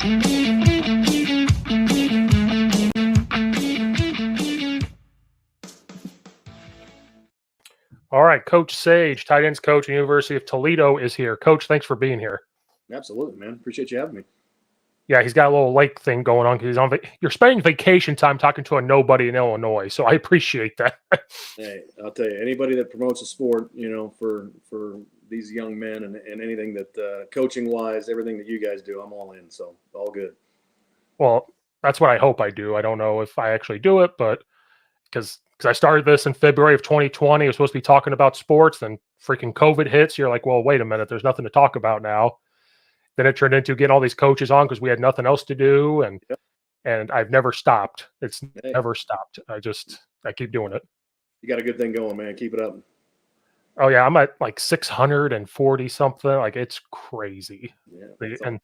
All right, Coach Sage, tight ends coach at the University of Toledo, is here. Coach, thanks for being here. Absolutely, man. Appreciate you having me. Yeah, he's got a little lake thing going on because he's on. You're spending vacation time talking to a nobody in Illinois, so I appreciate that. Hey, I'll tell you, anybody that promotes a sport, for these young men and anything that coaching wise, everything that you guys do, I'm all in. So all good. Well, that's what I hope I do. I don't know if I actually do it, but because I started this in February of 2020, I was supposed to be talking about sports. Then freaking COVID hits. You're like, well, wait a minute, there's nothing to talk about now. Then it turned into getting all these coaches on because we had nothing else to do, and I've never stopped. It's never stopped. I keep doing it. You got a good thing going, man. Keep it up. Oh yeah, I'm at like 640 something. Like it's crazy. Yeah, and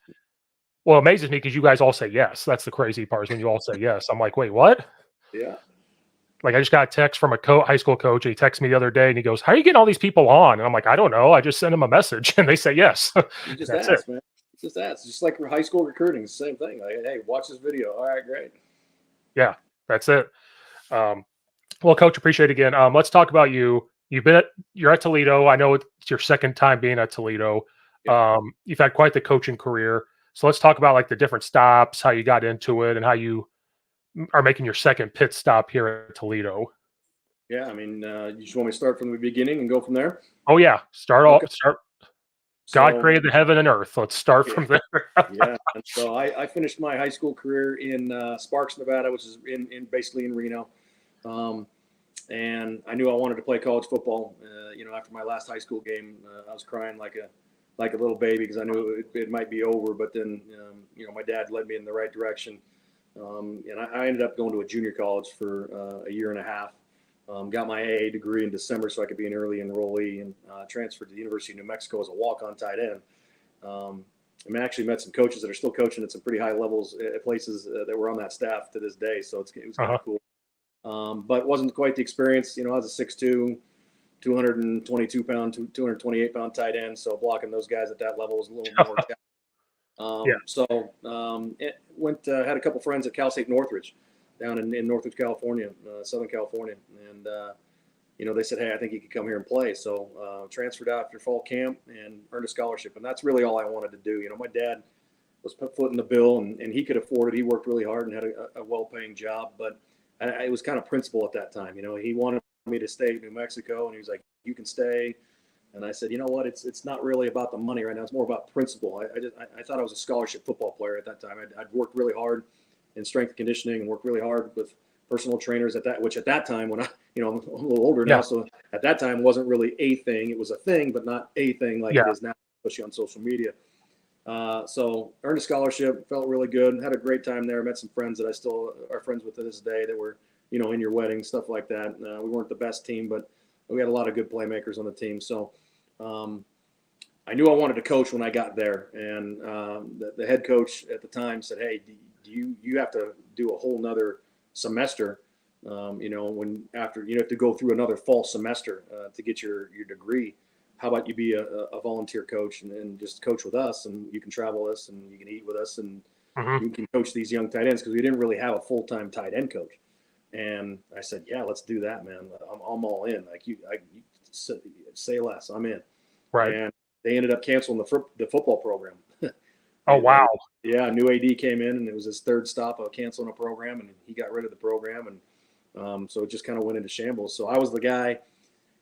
well, it amazes me because you guys all say yes. That's the crazy part is when you all say yes. I'm like, wait, what? Yeah. Like I just got a text from a high school coach. He texted me the other day and he goes, "How are you getting all these people on?" And I'm like, "I don't know. I just sent him a message and they say yes." You just ask, man. Just ask. Just like high school recruiting, it's the same thing. Like, hey, watch this video. All right, great. Yeah, that's it. Well, Coach, appreciate it again. Let's talk about you. You're at Toledo. I know it's your second time being at Toledo. Yeah. You've had quite the coaching career. So let's talk about like the different stops, how you got into it, and how you are making your second pit stop here at Toledo. Yeah, I mean, you just want me to start from the beginning and go from there? Oh yeah, start. God created the heaven and earth. Let's start from there. Yeah, and so I finished my high school career in Sparks, Nevada, which is basically in Reno. And I knew I wanted to play college football. After my last high school game, I was crying like a little baby because I knew it might be over. But then, my dad led me in the right direction, and I ended up going to a junior college for a year and a half. Got my AA degree in December so I could be an early enrollee, and transferred to the University of New Mexico as a walk-on tight end. I actually met some coaches that are still coaching at some pretty high levels at places that were on that staff to this day. So it was kind of cool. But it wasn't quite the experience. I was a 6'2", 222-pound, 228-pound tight end. So blocking those guys at that level was a little more. So had a couple friends at Cal State Northridge down in Northridge, California, Southern California. And, they said, hey, I think you could come here and play. So transferred out after fall camp and earned a scholarship. And that's really all I wanted to do. My dad was footing the bill and he could afford it. He worked really hard and had a well-paying job. But it was kind of principle at that time. He wanted me to stay in New Mexico, and he was like, you can stay. And I said, you know what? It's not really about the money right now. It's more about principle. I thought I was a scholarship football player at that time. I'd worked really hard in strength and conditioning and worked really hard with personal trainers which at that time when I'm a little older now. So at that time wasn't really a thing. It was a thing, but not a thing like it is now, especially on social media. So earned a scholarship, felt really good, had a great time there. Met some friends that I still are friends with to this day that were, in your wedding, stuff like that. We weren't the best team, but we had a lot of good playmakers on the team. So I knew I wanted to coach when I got there. And the head coach at the time said, hey, you have to do a whole nother semester, when after you have to go through another fall semester to get your degree. How about you be a volunteer coach and just coach with us, and you can travel with us and you can eat with us and you can coach these young tight ends, because we didn't really have a full-time tight end coach. And I said, yeah, let's do that, man. I'm all in. Like you say less, I'm in. Right. And they ended up canceling the football program. Oh, wow. Yeah, a new AD came in, and it was his third stop of canceling a program, and he got rid of the program, and so it just kind of went into shambles. So I was the guy.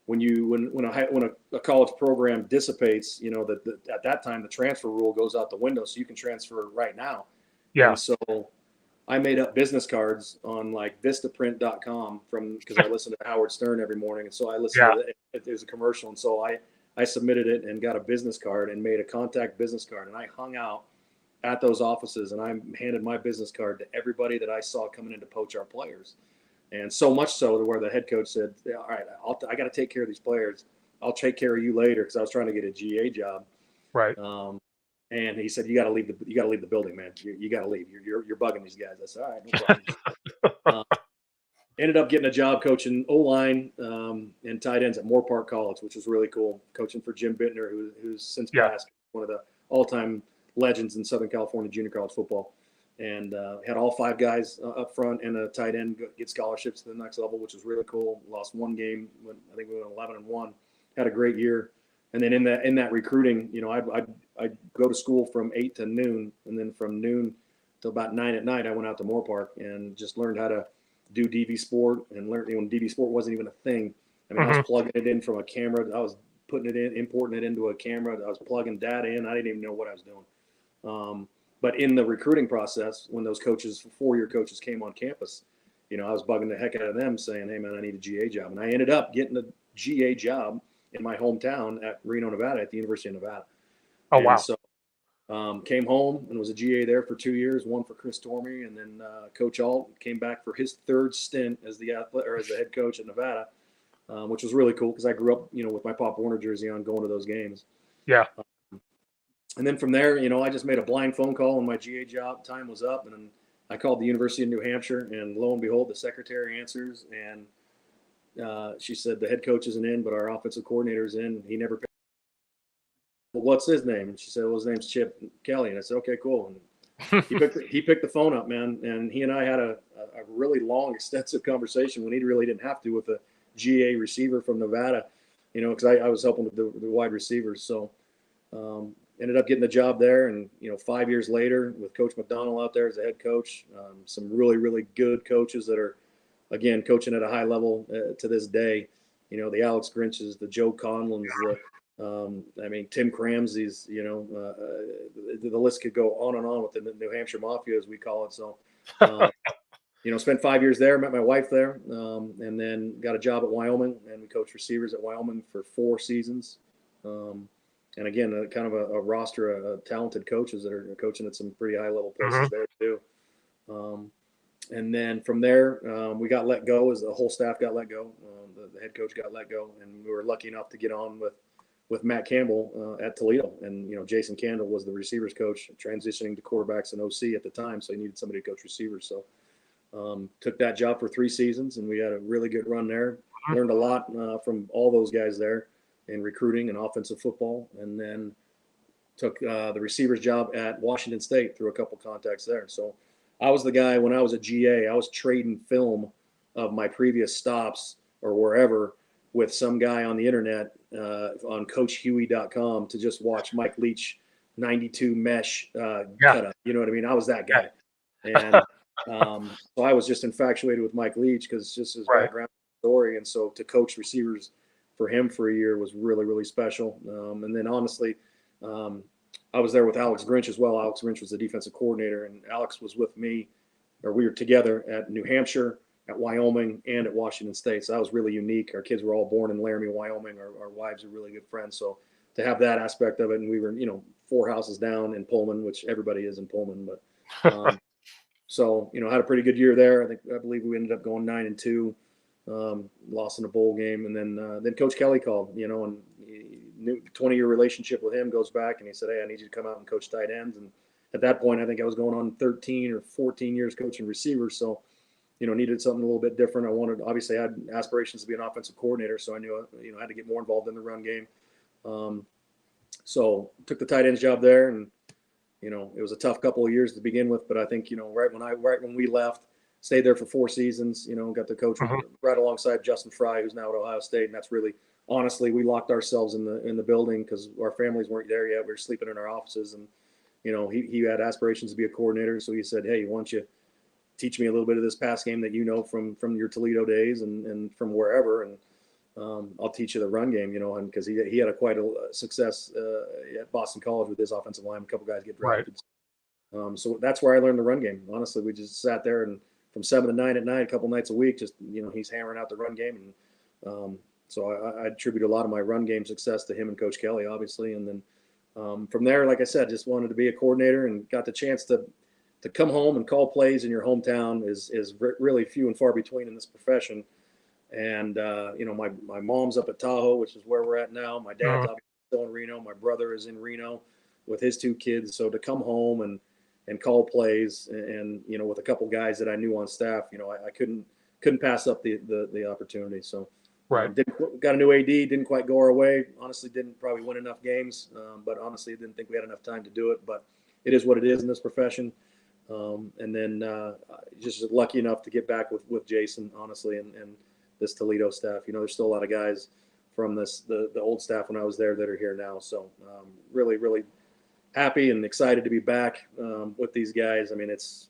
When a college program dissipates, at that time the transfer rule goes out the window, so you can transfer right now. Yeah. And so I made up business cards on like Vistaprint.com because I listened to Howard Stern every morning, and so I listened to it. There's a commercial, and so I submitted it and got a business card and made a contact business card, and I hung out at those offices and I handed my business card to everybody that I saw coming in to poach our players. And so much so to where the head coach said, all right, I got to take care of these players. I'll take care of you later, because I was trying to get a GA job. Right. And he said, you got to leave the building, man. You got to leave. You're bugging these guys. I said, all right, no problem. Ended up getting a job coaching O-line and tight ends at Moore Park College, which was really cool. Coaching for Jim Bittner, who's since passed, one of the all-time legends in Southern California junior college football, and had all 5 guys up front and a tight end get scholarships to the next level, which was really cool. Lost one game, I think we went 11-1. Had a great year, and then in that recruiting, I'd go to school from 8 to noon, and then from noon till about 9 at night, I went out to Moore Park and just learned how to do DV Sport, and learned when DV Sport wasn't even a thing. I mean, I was plugging it in from a camera. I was putting it in, importing it into a camera. I was plugging data in. I didn't even know what I was doing. But in the recruiting process, when those coaches, 4-year coaches, came on campus, I was bugging the heck out of them, saying, "Hey, man, I need a GA job." And I ended up getting a GA job in my hometown at Reno, Nevada, at the University of Nevada. Oh, wow. So came home and was a GA there for 2 years, one for Chris Tormey, and then Coach Alt came back for his 3rd stint as the head coach at Nevada, which was really cool because I grew up, with my Pop Warner jersey on, going to those games. Yeah. And then from there, I just made a blind phone call when my GA job time was up, and I called the University of New Hampshire, and lo and behold, the secretary answers, and she said the head coach isn't in, but our offensive coordinator is in. He never paid. Well, what's his name? And she said, well, his name's Chip Kelly. And I said, okay, cool. And he picked the phone up, man, and he and I had a really long, extensive conversation when he really didn't have to, with a GA receiver from Nevada, because I was helping with the wide receivers. So ended up getting the job there, and 5 years later with Coach McDonald out there as the head coach, some really, really good coaches that are, again, coaching at a high level to this day. The Alex Grinches, the Joe Conlons, Tim Cramsey's, the list could go on and on with the New Hampshire Mafia, as we call it. So, spent 5 years there, met my wife there, and then got a job at Wyoming, and we coached receivers at Wyoming for 4 seasons. And again, kind of a roster of talented coaches that are coaching at some pretty high level places there too. And then from there, we got let go, as the whole staff got let go. The head coach got let go, and we were lucky enough to get on with Matt Campbell at Toledo. And, Jason Candle was the receivers coach, transitioning to quarterbacks and OC at the time. So he needed somebody to coach receivers. So took that job for 3 seasons, and we had a really good run there. Learned a lot from all those guys there in recruiting and offensive football. And then took the receivers job at Washington State through a couple contacts there. So I was the guy, when I was a GA, I was trading film of my previous stops or wherever with some guy on the internet on CoachHuey.com to just watch Mike Leach 92 mesh cut up. You know what I mean? I was that guy. And so I was just infatuated with Mike Leach because just his background story. And so to coach receivers for him for a year was really, really special. And then honestly, I was there with Alex Grinch as well. Alex Grinch was the defensive coordinator, and Alex was with me, or we were together at New Hampshire, at Wyoming, and at Washington State. So that was really unique. Our kids were all born in Laramie, Wyoming. Our wives are really good friends. So to have that aspect of it, and we were, 4 houses down in Pullman, which everybody is in Pullman. But so, had a pretty good year there. I believe we ended up going 9-2, lost in a bowl game. And then Coach Kelly called, and 20-year relationship with him goes back, and he said, hey, I need you to come out and coach tight ends. And at that point, I think I was going on 13 or 14 years coaching receivers. So, needed something a little bit different. Obviously I had aspirations to be an offensive coordinator. So I knew, I had to get more involved in the run game. So took the tight ends job there, and, it was a tough couple of years to begin with, but I think, right when we left, stayed there for 4 seasons, got to coach right alongside Justin Fry, who's now at Ohio State. And that's really, honestly, we locked ourselves in the building because our families weren't there yet. We were sleeping in our offices, and, he had aspirations to be a coordinator. So he said, hey, why don't you teach me a little bit of this pass game that from your Toledo days and from wherever, and I'll teach you the run game, and because he had quite a success at Boston College with his offensive line. A couple guys get drafted. Right. So that's where I learned the run game. Honestly, we just sat there, and from 7 to 9 at night, a couple nights a week, just, he's hammering out the run game. And so I attribute a lot of my run game success to him and Coach Kelly, obviously. And then from there, like I said, just wanted to be a coordinator, and got the chance to come home and call plays in your hometown is really few and far between in this profession. And, my mom's up at Tahoe, which is where we're at now. My dad's obviously still in Reno. My brother is in Reno with his 2 kids. So to come home and call plays and, with a couple guys that I knew on staff, I couldn't pass up the opportunity. So got a new AD, didn't quite go our way. Honestly, didn't probably win enough games, but honestly, didn't think we had enough time to do it. But it is what it is in this profession. And then just lucky enough to get back with Jason, honestly, and this Toledo staff. There's still a lot of guys from the old staff when I was there that are here now. So really, really happy and excited to be back with these guys. I mean, it's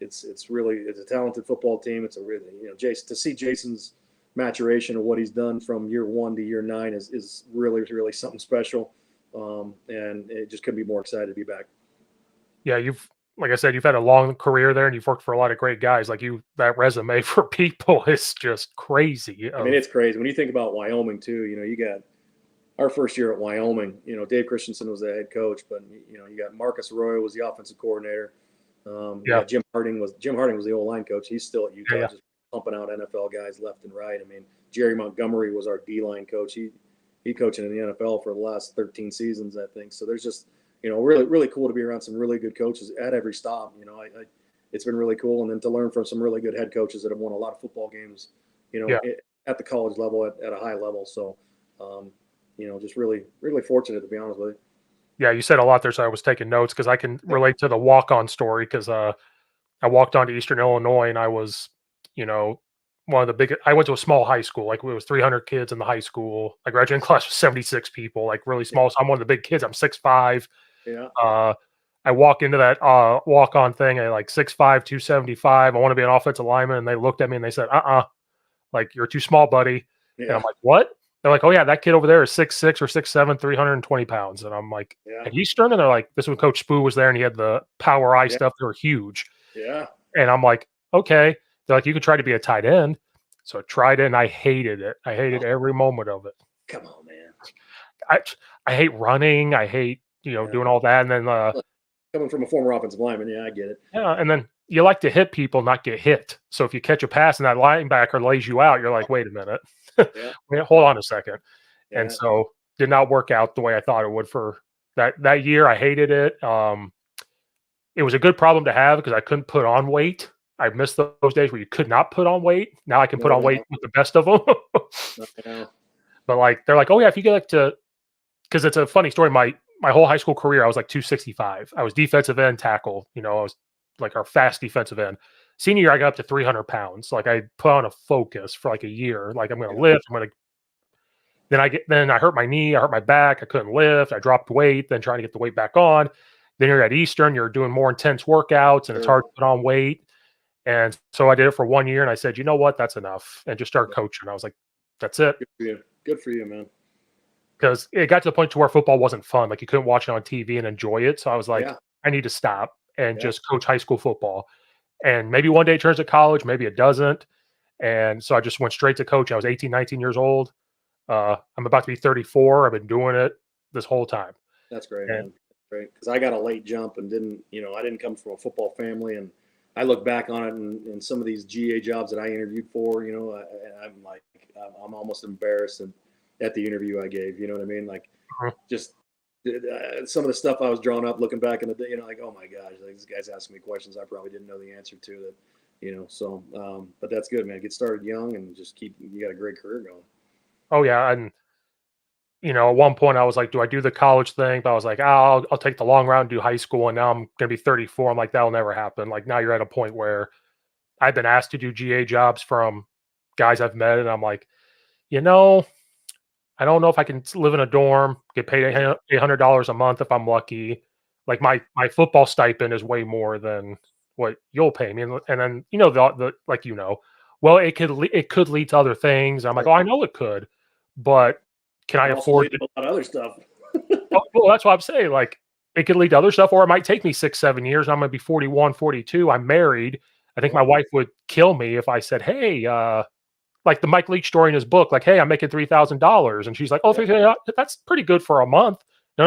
a talented football team. It's a really, Jason, to see Jason's maturation of what he's done from year 1 to year 9 is really, really something special. And it just couldn't be more excited to be back. Yeah, like I said, you've had a long career there and you've worked for a lot of great guys. Like that resume for people is just crazy. I mean, it's crazy. When you think about Wyoming too, you got our first year at Wyoming, Dave Christensen was the head coach, but you got Marcus Arroyo was the offensive coordinator. Jim Harding was the O-line coach. He's still at Utah, just pumping out NFL guys left and right. I mean, Jerry Montgomery was our D-line coach. He coaching in the NFL for the last 13 seasons, I think. So there's just really, really cool to be around some really good coaches at every stop. It's been really cool. And then to learn from some really good head coaches that have won a lot of football games, at the college level, at a high level. So, just really, really fortunate, to be honest with you. Yeah, you said a lot there, so I was taking notes because I can relate to the walk-on story because I walked on to Eastern Illinois and I was, one of the biggest. I went to a small high school, like it was 300 kids in the high school. I graduated class with 76 people, like really small. So I'm one of the big kids. I'm 6'5". Yeah. I walk into that walk-on thing at like 6'5", 275. I want to be an offensive lineman, and they looked at me and they said, like you're too small, buddy. Yeah. And I'm like, what? They're like, oh yeah, that kid over there is 6'6" or 6'7", 320 pounds. And I'm like, at Eastern? And they're like, this when Coach Spoo was there and he had the power eye stuff. They were huge. Yeah. And I'm like, okay. They're like, you could try to be a tight end. So I tried it and I hated it. I hated every moment of it. Come on, man. I hate running. I hate, doing all that. And then coming from a former offensive lineman, yeah, I get it. Yeah, and then you like to hit people, not get hit. So if you catch a pass and that linebacker lays you out, you're like, wait a minute. Hold on a second. Yeah. And so did not work out the way I thought it would for that year. I hated it. It was a good problem to have because I couldn't put on weight. I missed those days where you could not put on weight. Now I can put on weight with the best of them. But like, they're like, oh yeah, if you get because it's a funny story. My whole high school career, I was like 265. I was defensive end tackle. I was like our fast defensive end. Senior year, I got up to 300 pounds. Like I put on a focus for like a year. Like I'm going to lift. Then I hurt my knee. I hurt my back. I couldn't lift. I dropped weight. Then trying to get the weight back on. Then you're at Eastern. You're doing more intense workouts, and it's hard to put on weight. And so I did it for 1 year, and I said, you know what, that's enough, and just started coaching. I was like, that's it. Good for you, man. Because it got to the point to where football wasn't fun. Like you couldn't watch it on TV and enjoy it. So I was like, I need to stop and just coach high school football. And maybe one day it turns to college, maybe it doesn't. And so I just went straight to coach. I was 18, 19 years old. I'm about to be 34. I've been doing it this whole time. That's great, man. Great. Because I got a late jump and I didn't come from a football family. And I look back on it and some of these GA jobs that I interviewed for, I'm like, I'm almost embarrassed at the interview I gave, you know what I mean? Like just some of the stuff I was drawing up looking back in the day, like, oh my gosh, like this guy's asking me questions I probably didn't know the answer to that, so, but that's good, man. Get started young and just you got a great career going. Oh yeah. And, at one point I was like, do I do the college thing? But I was like, I'll take the long route and do high school. And now I'm going to be 34. I'm like, that'll never happen. Like now you're at a point where I've been asked to do GA jobs from guys I've met. And I'm like, I don't know if I can live in a dorm, get paid $800 a month if I'm lucky. Like my football stipend is way more than what you'll pay me. And then, well, it could lead to other things. I'm like, oh, I know it could, but can I afford a lot of other stuff? Well, that's what I'm saying. Like it could lead to other stuff, or it might take me 6-7 years. And I'm going to be 41, 42. I'm married. I think my wife would kill me if I said, hey, like the Mike Leach story in his book, like, hey, I'm making $3,000. And she's like, oh, that's pretty good for a month. No,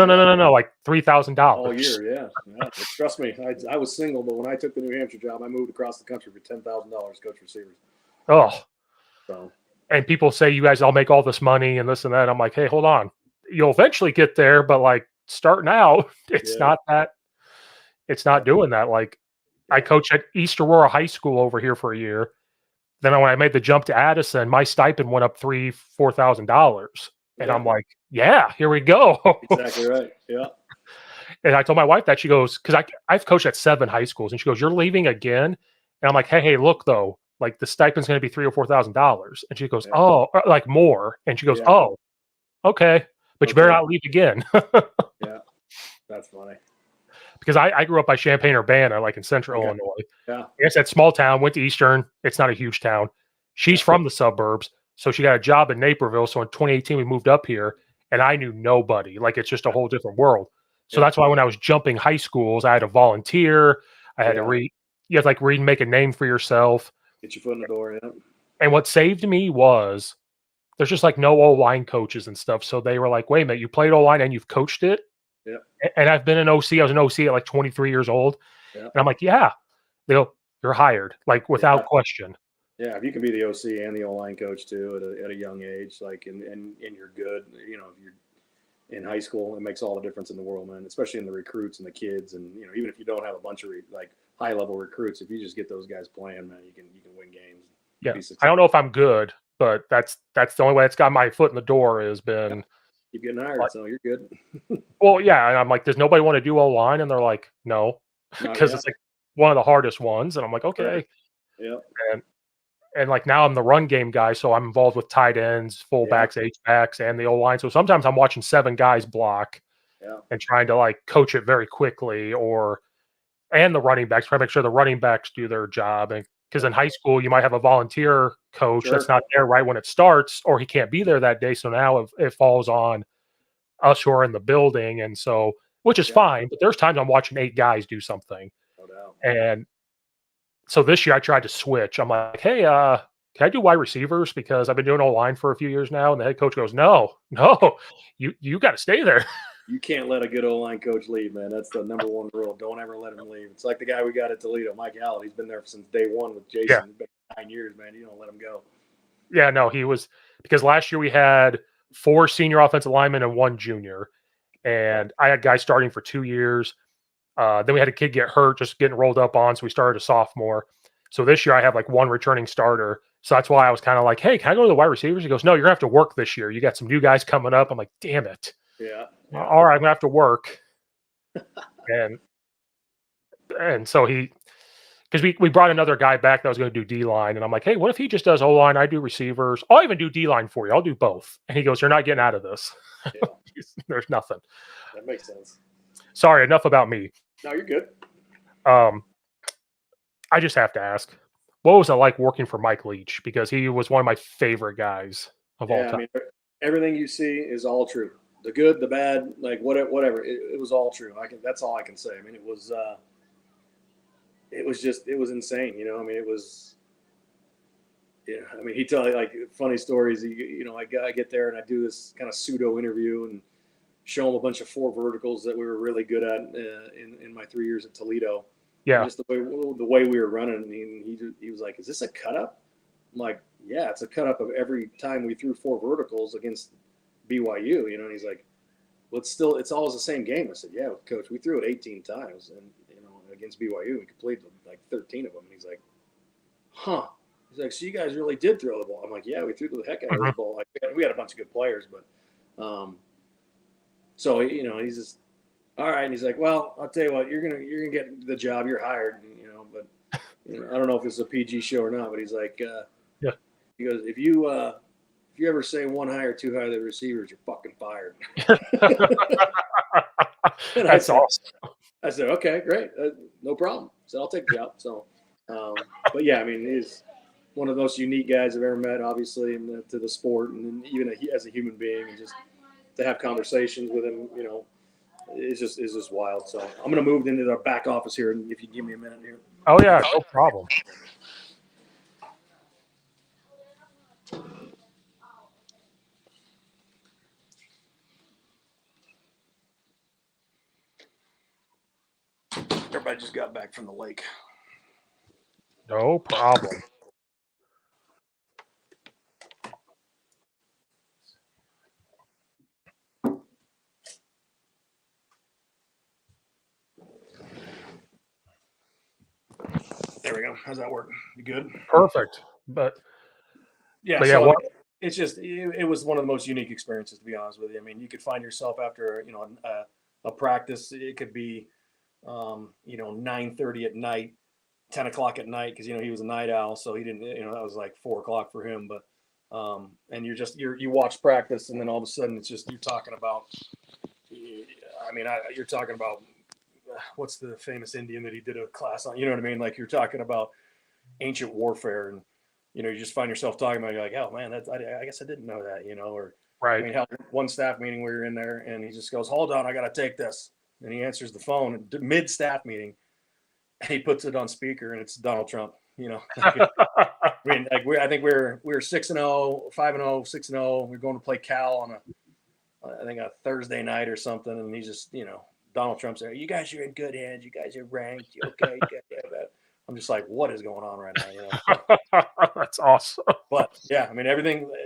like $3,000. All year, yeah. Trust me, I was single, but when I took the New Hampshire job, I moved across the country for $10,000 coach receivers. Oh. So. And people say, you guys all make all this money and this and that. I'm like, hey, hold on. You'll eventually get there, but like starting out, it's not that. It's not doing that. Like I coached at East Aurora High School over here for a year. Then when I made the jump to Addison, my stipend went up $3,000-$4,000. And I'm like, yeah, here we go. Exactly right. Yeah. And I told my wife that. She goes, because I've coached at 7 high schools, and she goes, "You're leaving again?" And I'm like, "Hey, look though, like the stipend's going to be $3,000 or $4,000." And she goes, Yeah. "Oh, like more." And she goes, Yeah. "Oh, okay, but you better Okay. not leave again." Yeah. That's funny. Because I grew up by Champaign-Urbana, like in Central Okay. Illinois. Yeah. I guess that small town. Went to Eastern. It's not a huge town. She's Yeah. from the suburbs, so she got a job in Naperville. So in 2018, we moved up here, and I knew nobody. Like it's just a whole different world. So Yeah. that's why when I was jumping high schools, I had to volunteer. I had to Yeah. read. You have to like read and make a name for yourself. Get your foot in the door. Yeah. And what saved me was there's just like no O-line coaches and stuff. So they were like, "Wait a minute, you played O-line and you've coached it?" Yeah. And I've been an OC. I was an OC at like 23 years old, Yeah. and I'm like, "Yeah." They go, "You're hired," like Yeah. without question. Yeah, if you can be the OC and the O-line coach too at a young age, like and you're good, you know, if you're in high school, it makes all the difference in the world, man. Especially in the recruits and the kids, and you know, even if you don't have a bunch of like high level recruits, if you just get those guys playing, man, you can win games. Yeah, I don't know if I'm good, but that's the only way it's got my foot in the door has Yeah, been keep getting hired, like, so you're good. well, yeah, and I'm like, "Does nobody want to do O-line?" And they're like, "No," Not because yet. it's like one of the hardest ones, and I'm like, Right. "Okay." Yeah. And like now I'm the run game guy, so I'm involved with tight ends, Yeah. fullbacks, H-backs, and the O-line. So sometimes I'm watching 7 guys block Yeah. and trying to like coach it very quickly, or and the running backs, try to make sure the running backs do their job. And because Yeah. in high school, you might have a volunteer coach that's Sure. not there right when it starts, or he can't be there that day. So now it falls on us who are in the building. And so, which is Yeah. fine, but there's times I'm watching 8 guys do something. No doubt. And so this year I tried to switch. I'm like, "Hey, can I do wide receivers? Because I've been doing O-line for a few years now." And the head coach goes, "No, no, you got to stay there." You can't let a good O-line coach leave, man. That's the number one rule. Don't ever let him leave. It's like the guy we got at Toledo, Mike Leach. He's been there since day one with Yeah. Jason. He's been 9 years, man. You don't let him go. Yeah, no, he was because last year we had 4 senior offensive linemen and 1 junior, and I had guys starting for 2 years. Then we had a kid get hurt, just getting rolled up on, so we started a sophomore. So this year I have like 1 returning starter. So that's why I was kind of like, "Hey, can I go to the wide receivers?" He goes, "No, you're gonna have to work this year. You got some new guys coming up." I'm like, "Damn it! Yeah. All right, I'm gonna have to work." and so he because we brought another guy back that was going to do D line, and I'm like, "Hey, what if he just does O line? I do receivers. I'll even do D line for you. I'll do both." And he goes, "You're not getting out of this. Yeah. There's nothing." That makes sense. Sorry, enough about me. No, you're good. I just have to ask, what was it like working for Mike Leach? Because he was one of my favorite guys of all Yeah, I time. mean, everything you see is all true. The good, the bad, like whatever. It was all true. That's all I can say. I mean, it was insane. You know, I mean, it was. Yeah, I mean, he tell like funny stories. I get there and I do this kind of pseudo interview and show him a bunch of 4 verticals that we were really good at in my 3 years at Toledo. Yeah, And just the way we were running, and he was like, "Is this a cut up?" I'm like, "Yeah, it's a cut up of every time we threw 4 verticals against BYU." You know, and he's like, "Well, it's always the same game." I said, "Yeah, coach, we threw it 18 times, and against BYU, we completed like 13 of them." And he's like, "Huh." He's like, "So you guys really did throw the ball?" I'm like, "Yeah, we threw the heck out of the ball. Like we had a bunch of good players, but so he's just all right." And he's like, "Well, I'll tell you what, you're gonna get the job. You're hired, but I don't know if this is a PG show or not." But he's like, yeah. he goes, if you ever say 1 high or 2 high to the receivers, you're fucking fired." That's awesome. I said, "Okay, great, no problem." So I'll take the job. So, but yeah, I mean, he's one of the most unique guys I've ever met, obviously, to the sport, and even as a human being, and just to have conversations with him, it's just wild. So I'm going to move into the back office here, and if you give me a minute here. Oh yeah, no problem. Everybody just got back from the lake. No problem. There we go. How's that work? You good? Perfect. But yeah, it's just it was one of the most unique experiences, to be honest with you. I mean, you could find yourself after a practice. It could be, 9:30 at night, 10 o'clock at night, because he was a night owl, so he didn't. That was like 4 o'clock for him. But and you watch practice, and then all of a sudden it's just you're talking about. You're talking about what's the famous Indian that he did a class on? You know what I mean? Like you're talking about ancient warfare, and you just find yourself talking about. You're like, oh man, I guess I didn't know that. Or Right. hell, one staff meeting we were in there, and he just goes, "Hold on, I got to take this," and he answers the phone mid staff meeting. He puts it on speaker, and it's Donald Trump. I think we're 6-0, 5-0, 6-0. We're going to play Cal on a Thursday night or something, and he's just Donald Trump's there. You guys are in good hands. You guys are ranked. Okay, I'm just like, what is going on right now? That's awesome. But yeah,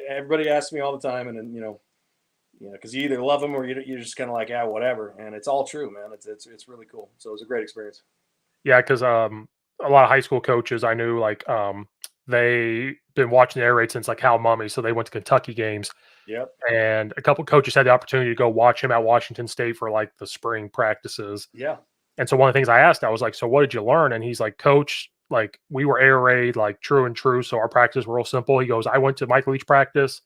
everybody asks me all the time, and then because you either love them or you're just kind of like, yeah, whatever, and it's all true, man. It's really cool. So it was a great experience. Yeah, because a lot of high school coaches I knew, like they been watching the air raid since like Hal Mummy, so they went to Kentucky games. Yep. And a couple coaches had the opportunity to go watch him at Washington State for like the spring practices. Yeah. And so one of the things I asked, I was like, "So what did you learn?" And he's like, "Coach, like we were air raid, like true and true. So our practices were real simple." He goes, "I went to Mike Leach practice,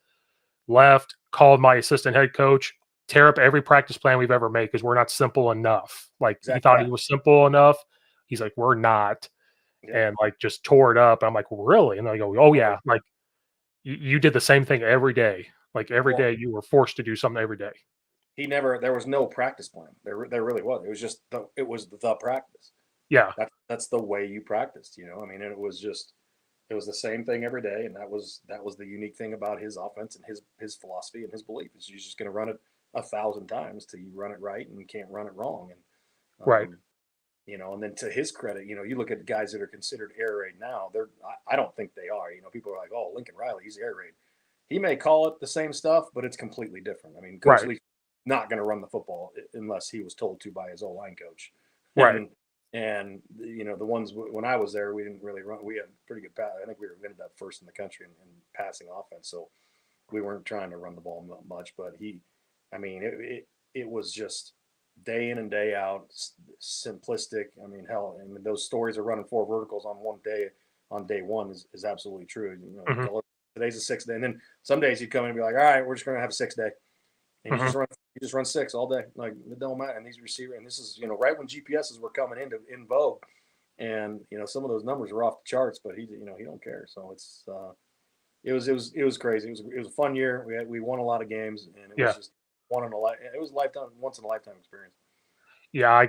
left, called my assistant head coach, tear up every practice plan we've ever made because we're not simple enough." Like exactly. He thought he was simple enough. He's like, "We're not." Yeah. And like just tore it up. And I'm like, "Really?" And they go, "Oh yeah." Like you did the same thing every day. Like every day you were forced to do something every day. There was no practice plan. There really was. It was just the practice. Yeah. That's the way you practiced, it was the same thing every day. And that was the unique thing about his offense and his philosophy and his belief is you're just going to run it 1,000 times till you run it right and you can't run it wrong. And, right. And then to his credit, you look at guys that are considered air raid now, I don't think they are. People are like, oh, Lincoln Riley, he's air raid. He may call it the same stuff, but it's completely different. Coach Leach not going to run the football unless he was told to by his O-line coach. Right. And the ones when I was there, we didn't really run. We had pretty good pass. I think we ended up first in the country in passing offense. So we weren't trying to run the ball much, but it was just day in and day out, simplistic. Those stories of running 4 verticals on day one is absolutely true. Mm-hmm. Today's a 6 day. And then some days you come in and be like, all right, we're just going to have a 6 day. And you just run 6 all day. Like it don't matter. And these receivers, and this is, right when GPSs were coming in vogue. And, some of those numbers were off the charts, but he don't care. So it was crazy. It was a fun year. We won a lot of games, and it was just it was once in a lifetime experience. Yeah.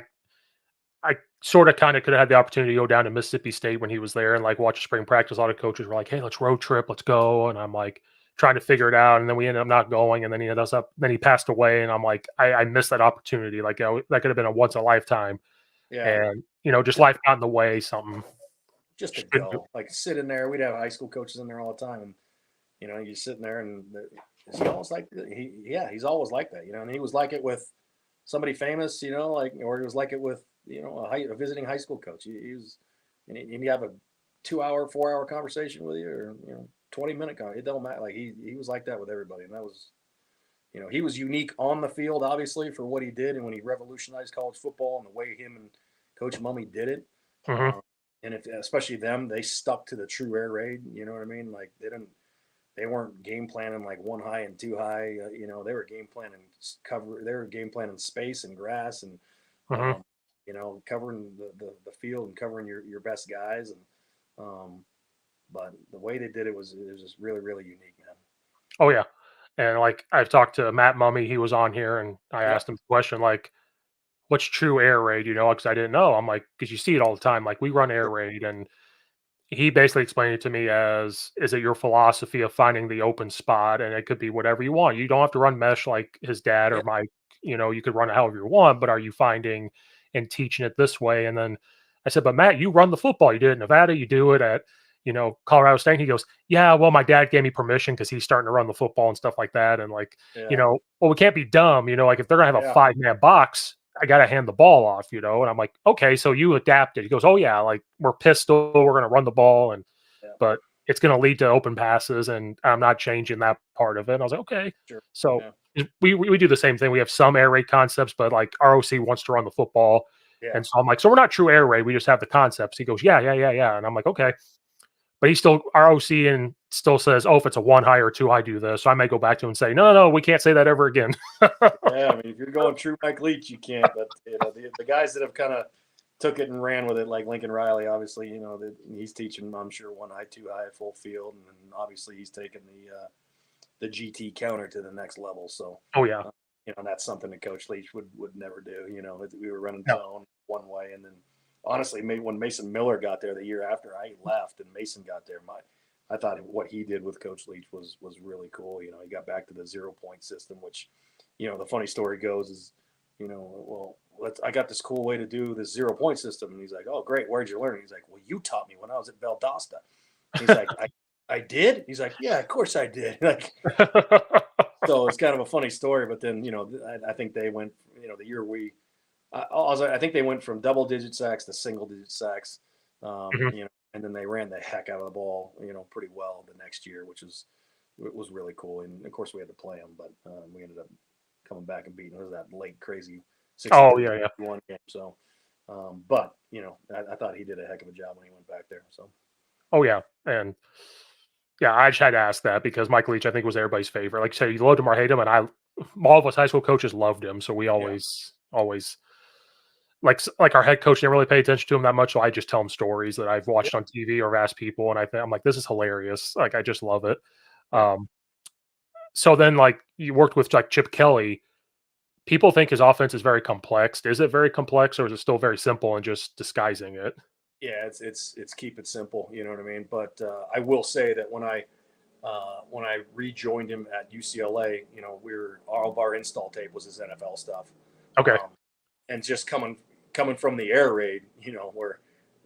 I sort of kind of could have had the opportunity to go down to Mississippi State when he was there and like watch spring practice. A lot of coaches were like, "Hey, let's road trip, let's go." And I'm like trying to figure it out. And then we ended up not going. And then he passed away. And I'm like, I missed that opportunity. Like that could have been a once in a lifetime. Yeah. And life got in the way, something. Just to go, like sit in there. We'd have high school coaches in there all the time. And, you're sitting there and is he always like he's always like that, and he was like it with somebody famous, or he was like it with, a visiting high school coach. He was, and you have a 2-hour, 4-hour conversation with you, or 20-minute conversation. It don't matter. Like he was like that with everybody, and that was, he was unique on the field, obviously, for what he did and when he revolutionized college football and the way him and Coach Mummy did it. Mm-hmm. And especially them, they stuck to the true air raid. You know what I mean? Like they weren't game planning like 1 high and 2 high. They were game planning cover. They were game planning space and grass and. Mm-hmm. Covering the field and covering your best guys, and but the way they did it was just really, really unique, man. Oh yeah, and like I've talked to Matt Mummy, he was on here, and I asked him the question like, "What's true air raid?" Because I didn't know. I'm like, because you see it all the time. Like we run air raid, and he basically explained it to me as, is it your philosophy of finding the open spot? And it could be whatever you want. You don't have to run mesh like his dad or Mike. You could run it however you want, but are you finding and teaching it this way? And then I said, but Matt, you run the football. You did it at Nevada. You do it at, Colorado State. And he goes, yeah, well, my dad gave me permission because he's starting to run the football and stuff like that. And like, well, we can't be dumb. Like if they're going to have a 5-man box, I got to hand the ball off, And I'm like, okay, so you adapted. He goes, oh yeah, like we're pistol, we're going to run the ball, but it's going to lead to open passes, and I'm not changing that part of it. And I was like, okay. Sure. So we do the same thing. We have some air raid concepts, but like ROC wants to run the football. Yeah. And so I'm like, so we're not true air raid. We just have the concepts. He goes, yeah, yeah, yeah, yeah. And I'm like, okay. But he still ROC and still says, oh, if it's a 1 high or 2 high, do this. So I may go back to him and say, no, no, we can't say that ever again. Yeah, I mean, if you're going true Mike Leach, you can't. But the guys that have kind of took it and ran with it, like Lincoln Riley, obviously, he's teaching, I'm sure, 1 high, 2 high, full field, and then obviously he's taking the GT counter to the next level. So, Oh yeah, that's something that Coach Leach would never do. We were running no. zone one way, and then honestly, when Mason Miller got there the year after I left, and Mason got there, I thought what he did with Coach Leach was really cool. He got back to the 0-point system, which, the funny story goes is, well, I got this cool way to do this 0-point system. And he's like, oh, great. Where'd you learn? He's like, well, you taught me when I was at Valdosta. He's like, I did? He's like, yeah, of course I did. Like, so it's kind of a funny story, but then, I think they went, the year I think they went from double-digit sacks to single-digit sacks, Mhm. and then they ran the heck out of the ball, pretty well the next year, which was really cool. And of course we had to play them, but we ended up coming back and beating. It was that late crazy Oh 63 yeah, yeah. one game. So, but I thought he did a heck of a job when he went back there. So Oh yeah. And yeah, I just had to ask that because Mike Leach, I think, was everybody's favorite. Like you said, you loved him or hate him, and all of us high school coaches loved him. So we yeah, always like our head coach didn't really pay attention to him that much. So I just tell him stories that I've yeah, watched on TV or asked people, and I'm like, this is hilarious. Like I just love it. yeah. Um, so then like you worked with like Chip Kelly. People think his offense is very complex. Is it very complex, or is it still very simple and just disguising it? Yeah, it's keep it simple. You know what I mean? But I will say that when I rejoined him at UCLA, all of our install tape was his NFL stuff, Okay. and just coming from the air raid, where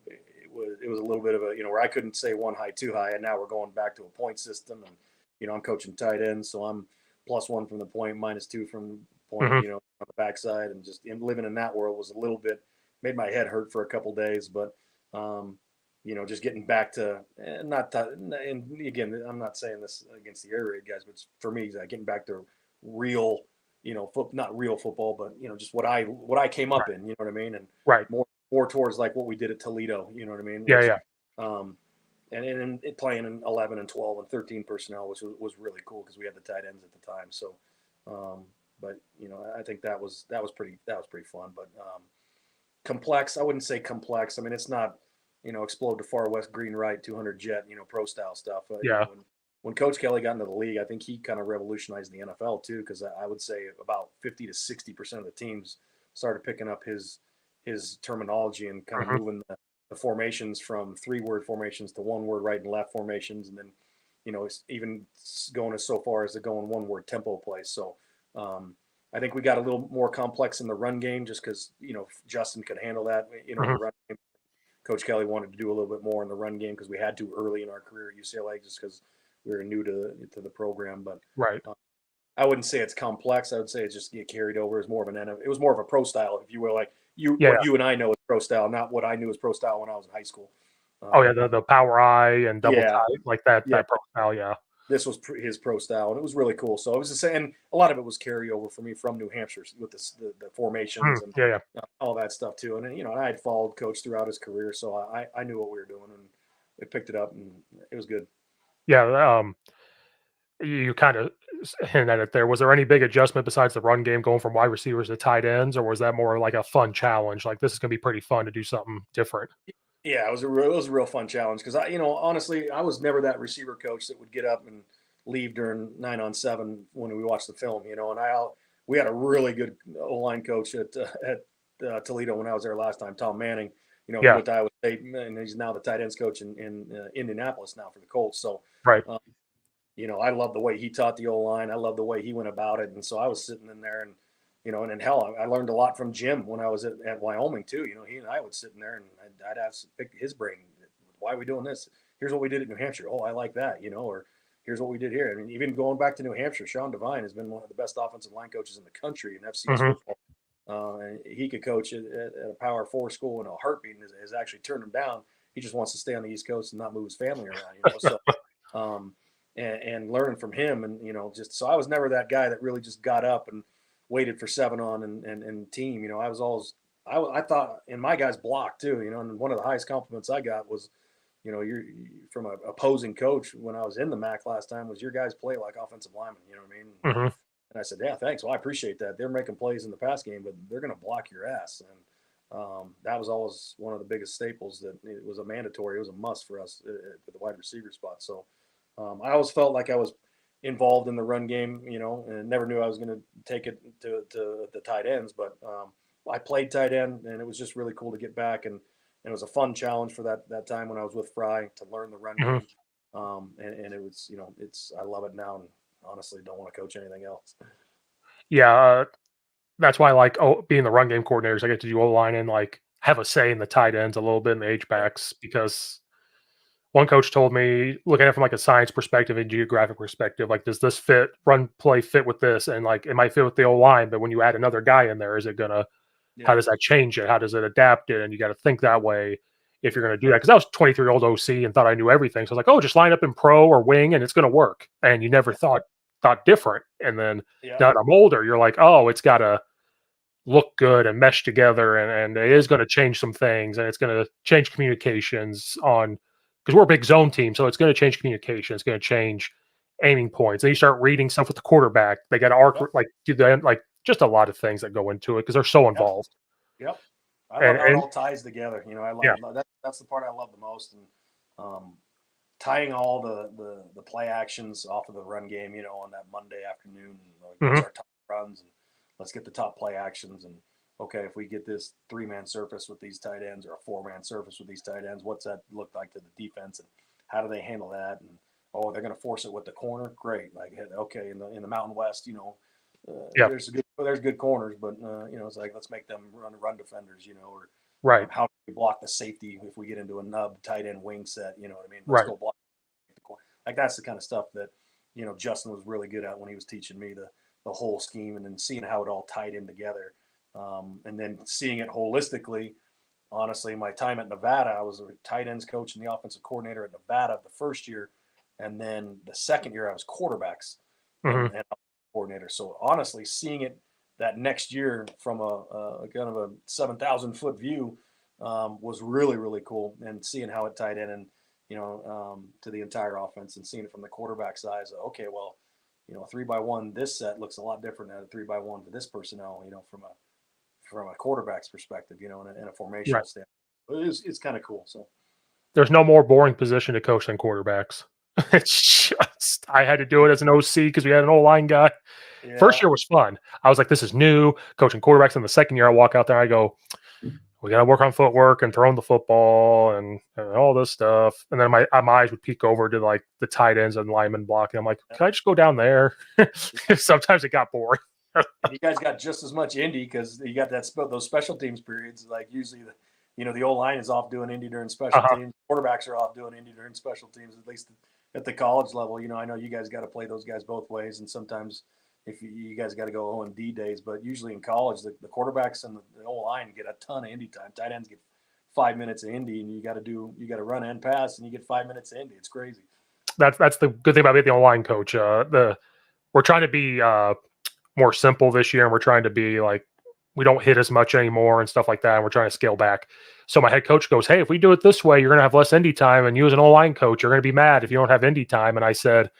it was a little bit of a where I couldn't say 1 high 2 high, and now we're going back to a point system, and I'm coaching tight ends, so I'm +1 from the point, -2 from point, Hmm. on the backside, and just living in that world was a little bit made my head hurt for a couple days, but um, just getting back to not to, and again, I'm not saying this against the air raid guys, but for me, getting back to real, not real football, but just what I came up in, you know what I mean, and Right. more towards like what we did at Toledo, you know what I mean, Yeah. which Yeah. um, and it playing in 11 and 12 and 13 personnel, which was really cool because we had the tight ends at the time. So, but I think that was pretty fun. But complex, I wouldn't say complex. I mean, it's not explode to far west, green right, 200 jet, pro style stuff. Yeah. When Coach Kelly got into the league, I think he kind of revolutionized the NFL too, because I would say about 50 to 60% of the teams started picking up his terminology and kind of Hmm. moving the formations from 3-word formations to 1-word right and left formations, and then it's even going as so far as to going 1-word tempo plays. So I think we got a little more complex in the run game just because Justin could handle that. In Hmm. the run game, Coach Kelly wanted to do a little bit more in the run game because we had to early in our career at UCLA just because we were new to the program. But Right. uh, I wouldn't say it's complex. I would say it's just carried over as more of it was more of a pro style, if you will, like Yeah. what you and I know is pro style, not what I knew as pro style when I was in high school. Oh yeah. Um, The power eye and double yeah, tie like that. yeah, That profile. Yeah. this was his pro style, and it was really cool. So it was the same. And a lot of it was carryover for me from New Hampshire with the formations and Yeah. Yeah. all that stuff too. And I had followed Coach throughout his career, so I knew what we were doing, and I picked it up, and it was good. Yeah. You kind of hinted at it there. Was there any big adjustment besides the run game going from wide receivers to tight ends, or was that more like a fun challenge? Like this is going to be pretty fun to do something different. Yeah, it was a real fun challenge because honestly I was never that receiver coach that would get up and leave during 9-on-7 when we watched the film, and we had a really good O-line coach at Toledo when I was there last time, Tom Manning. He Yeah. went to Iowa State and he's now the tight ends coach in Indianapolis now for the Colts. So, Right. um, I love the way he taught the O-line. I love the way he went about it. And so I was sitting in there and, and in hell, I learned a lot from Jim when I was at Wyoming too. He and I would sit in there and I'd have to pick his brain. Why are we doing this? Here's what we did at New Hampshire. Oh, I like that, or here's what we did here. I mean, even going back to New Hampshire, Sean Devine has been one of the best offensive line coaches in the country in FCS Hmm. football. And he could coach at a Power 4 school in a heartbeat and has actually turned him down. He just wants to stay on the East Coast and not move his family around, So, um, and learning from him. And, just so I was never that guy that really just got up and waited for 7-on and team. I was always, I thought, and my guys blocked too, and one of the highest compliments I got was, you're from an opposing coach when I was in the MAC last time was your guys play like offensive linemen. You know what I mean? Mm-hmm. And I said, yeah, thanks. Well, I appreciate that. They're making plays in the pass game, but they're going to block your ass. And that was always one of the biggest staples that it was a mandatory. It was a must for us at the wide receiver spot. So I always felt like I was involved in the run game, and never knew I was going to take it to the tight ends. But I played tight end, and it was just really cool to get back. And it was a fun challenge for that time when I was with Fry to learn the run game. And it was, I love it now. And honestly, don't want to coach anything else. Yeah. That's why I like being the run game coordinators. I get to do O-line and like have a say in the tight ends a little bit in the H-backs, because one coach told me, looking at it from like a science perspective and geographic perspective, like, does this run play fit with this? And like, it might fit with the O-line, but when you add another guy in there, is it gonna, how does that change it? How does it adapt it? And you got to think that way if you're going to do that. Because I was 23-year-old OC and thought I knew everything. So I was like, oh, just line up in pro or wing and it's going to work. And you never thought different. And then now that I'm older, you're like, oh, it's got to look good and mesh together. And it is going to change some things. And it's going to change communications because we're a big zone team. So it's going to change communication. It's going to change aiming points. And you start reading stuff with the quarterback. They got to arc, do the, like, just a lot of things that go into it because they're so involved. Yep. I love how it all ties together. I love that's the part I love the most. And tying all the play actions off of the run game, on that Monday afternoon, what's our top runs, and let's get the top play actions. And okay, if we get this 3-man surface with these tight ends or a 4-man surface with these tight ends, what's that look like to the defense, and how do they handle that? And they're going to force it with the corner. Great. Like, okay, in the Mountain West, there's good corners, but it's like, let's make them run defenders, or how do we block the safety if we get into a nub tight end wing set? You know what I mean? Let's go block the corner. Like, that's the kind of stuff that Justin was really good at when he was teaching me the whole scheme, and then seeing how it all tied in together, and then seeing it holistically. Honestly, my time at Nevada, I was a tight ends coach and the offensive coordinator at Nevada the first year, and then the second year I was quarterbacks and coordinator. So honestly, seeing it that next year from a kind of a 7,000 foot view was really, really cool, and seeing how it tied in and to the entire offense, and seeing it from the quarterback side. So, okay, well, 3-by-1 this set looks a lot different than a 3-by-1 for this personnel. From a quarterback's perspective, and a formational standpoint. It's kind of cool. So there's no more boring position to coach than quarterbacks. It's just, I had to do it as an OC because we had an O-line guy. Yeah. First year was fun. I was like, this is new, coaching quarterbacks. And the second year I walk out there, I go, we got to work on footwork and throwing the football and all this stuff. And then my eyes would peek over to like the tight ends and linemen blocking. I'm like, can I just go down there? Sometimes it got boring. You guys got just as much Indy because you got those special teams periods. Like, usually the O-line is off doing Indy during special teams. Quarterbacks are off doing Indy during special teams, at least at the college level. I know you guys got to play those guys both ways, and sometimes if you guys got to go O&D days, but usually in college, the quarterbacks and the O-line get a ton of Indy time. Tight ends get 5 minutes of Indy, and you got to run and pass, and you get 5 minutes of Indy. It's crazy. That's the good thing about being the O-line coach. We're trying to be more simple this year, and we're trying to be like, we don't hit as much anymore and stuff like that, and we're trying to scale back. So my head coach goes, hey, if we do it this way, you're going to have less Indy time, and you as an O-line coach, you're going to be mad if you don't have Indy time. And I said,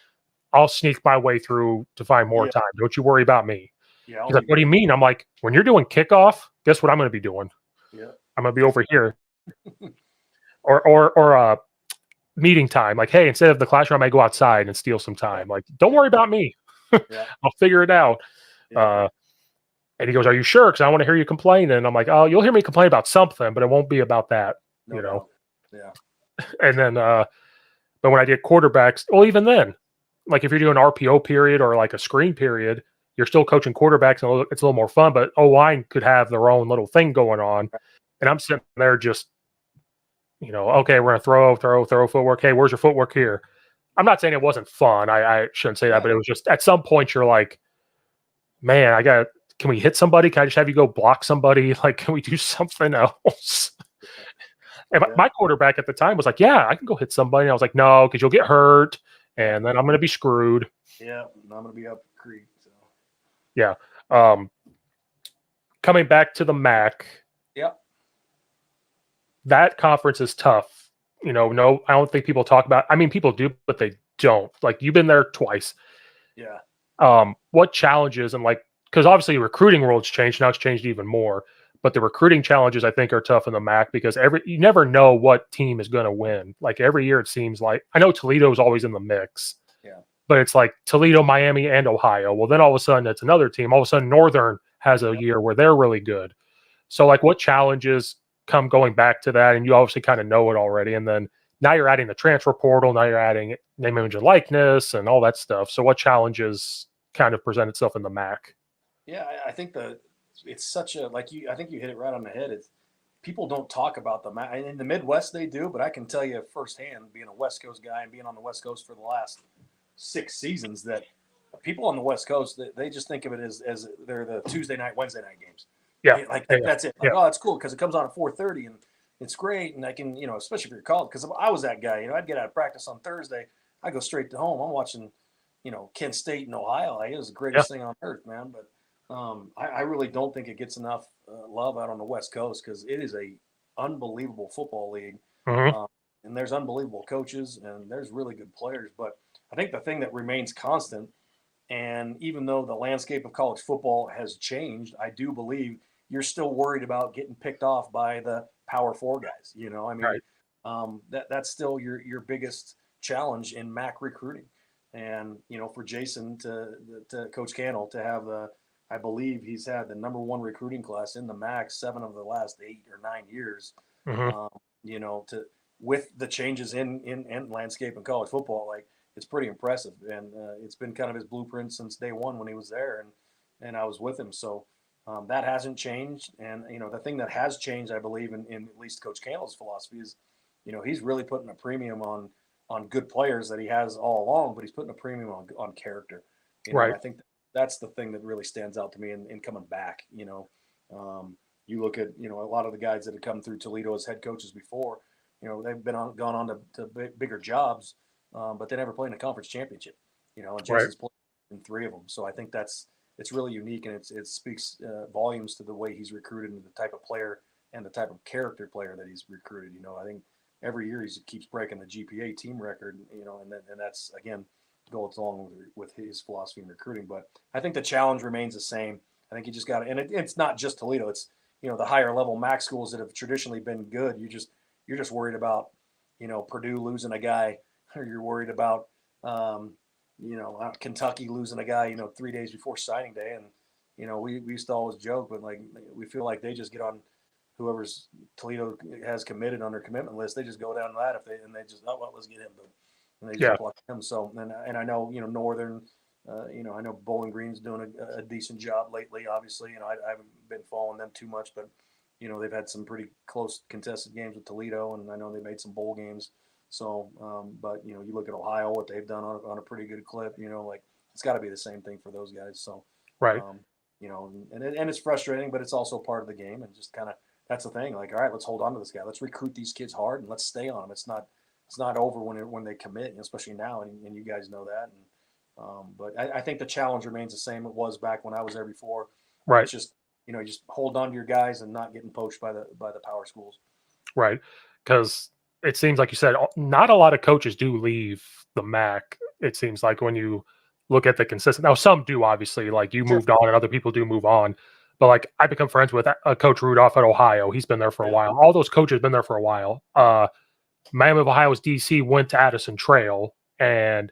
I'll sneak my way through to find more time. Don't you worry about me. Yeah, he's like, what do you mean? I'm like, when you're doing kickoff, guess what I'm going to be doing? Yeah, I'm going to be over here. or meeting time. Like, hey, instead of the classroom, I might go outside and steal some time. Like, don't worry about me. I'll figure it out. Yeah. And he goes, are you sure? Because I want to hear you complain. And I'm like, oh, you'll hear me complain about something, but it won't be about that, Yeah. And then, but when I did quarterbacks, well, even then, like if you're doing RPO period or like a screen period, you're still coaching quarterbacks, and it's a little more fun, but O-line could have their own little thing going on. And I'm sitting there just, okay, we're going to throw footwork. Hey, where's your footwork here? I'm not saying it wasn't fun. I shouldn't say that, but it was just at some point you're like, man, can we hit somebody? Can I just have you go block somebody? Like, can we do something else? And my quarterback at the time was like, yeah, I can go hit somebody. And I was like, no, because you'll get hurt and then I'm going to be screwed. Yeah, I'm going to be up creek. So. Yeah. Coming back to the MAC. Yep. That conference is tough. No, I don't think people talk about. I mean, people do, but they don't. Like, you've been there twice. Yeah. What challenges and because obviously recruiting world's changed now, it's changed even more. But the recruiting challenges I think are tough in the MAC because you never know what team is going to win. Like every year, it seems like I know Toledo is always in the mix. Yeah. But it's like Toledo, Miami, and Ohio. Well, then all of a sudden it's another team. All of a sudden Northern has a year where they're really good. So like, what challenges come going back to that? And you obviously kind of know it already. And then now you're adding the transfer portal. Now you're adding name, image, and likeness and all that stuff. So what challenges kind of present itself in the MAC? Yeah, I think it's such a I think you hit it right on the head. It's people don't talk about the MAC in the Midwest. They do, but I can tell you firsthand, being a West Coast guy and being on the West Coast for the last 6 seasons, that people on the West Coast they just think of it as they're the Tuesday night, Wednesday night games. Yeah, that's it. Like, oh, that's cool because it comes on at 4:30 and it's great, and I can especially if you're college, because I was that guy. I'd get out of practice on Thursday, I go straight to home. I'm watching Kent State and Ohio. It was the greatest thing on earth, man. But I really don't think it gets enough love out on the West Coast because it is a unbelievable football league, and there's unbelievable coaches and there's really good players. But I think the thing that remains constant, and even though the landscape of college football has changed, I do believe you're still worried about getting picked off by the Power Four guys. I mean, that's still your biggest challenge in MAC recruiting. And for Jason to Coach Cannell to have I believe he's had the number one recruiting class in the MAC 7 of the last 8 or 9 years. With the changes in landscape and college football, like it's pretty impressive, and it's been kind of his blueprint since day one when he was there, and I was with him. So that hasn't changed, and the thing that has changed, I believe, in at least Coach Cannell's philosophy is, he's really putting a premium on good players that he has all along, but he's putting a premium on character. I think that's the thing that really stands out to me in coming back. You look at a lot of the guys that have come through Toledo as head coaches before. They've gone on to bigger jobs, but they never played in a conference championship. And Jason's played in 3 of them. So I think it's really unique, and it speaks volumes to the way he's recruited and the type of player and the type of character player that he's recruited. I think every year he keeps breaking the GPA team record. And that's again goes along with his philosophy in recruiting. But I think the challenge remains the same. I think you just got to, and it's not just Toledo. It's the higher level MAC schools that have traditionally been good. You're just worried about Purdue losing a guy, or you're worried about Kentucky losing a guy 3 days before signing day. And we used to always joke, but like we feel like they just get on whoever's Toledo has committed on their commitment list. They just go down to that they just let's get him, and they just pluck him. So and I know Northern. I know Bowling Green's doing a decent job lately. Obviously, I haven't been following them too much, but they've had some pretty close contested games with Toledo, and I know they made some bowl games. So, but you look at Ohio, what they've done on a pretty good clip. Like it's got to be the same thing for those guys. So, and it's frustrating, but it's also part of the game, and just kind of that's the thing. Like, all right, let's hold on to this guy. Let's recruit these kids hard, and let's stay on them. It's not over when they commit, especially now, and you guys know that. But I think the challenge remains the same it was back when I was there before. Right. It's just just hold on to your guys and not getting poached by the power schools. Right, because it seems like you said not a lot of coaches do leave the MAC. It seems like when you look at the consistent. Now some do, obviously, like you moved on and other people do move on. But like I become friends with Coach Rudolph at Ohio. He's been there for a while. All those coaches have been there for a while. Miami of Ohio's DC went to Addison Trail, and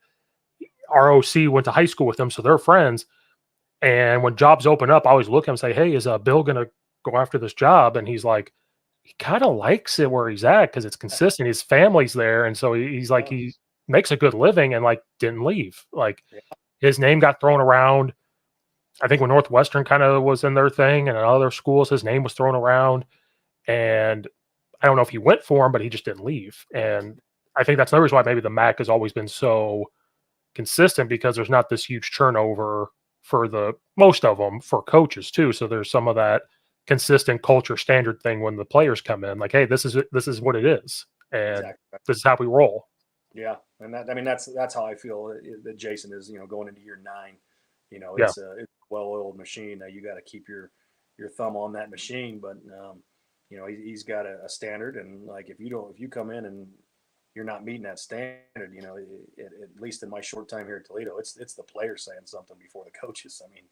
ROC went to high school with them, so they're friends. And when jobs open up, I always look at him and say, "Hey, is Bill going to go after this job?" And he's like, he kind of likes it where he's at because it's consistent. His family's there, and so he's like he makes a good living and like didn't leave. Like his name got thrown around. I think when Northwestern kind of was in their thing and in other schools, his name was thrown around. And I don't know if he went for him, but he just didn't leave. And I think that's another reason why maybe the MAC has always been so consistent, because there's not this huge turnover for the most of them for coaches too. So there's some of that consistent culture standard thing when the players come in, like, hey, this is what it is, and this is how we roll. Yeah, And that's how I feel that Jason is, going into year 9. Yeah. It's a well-oiled machine. Now you got to keep your thumb on that machine, but he's got a standard, and like if you come in and you're not meeting that standard, at least in my short time here at Toledo, it's the players saying something before the coaches. I mean,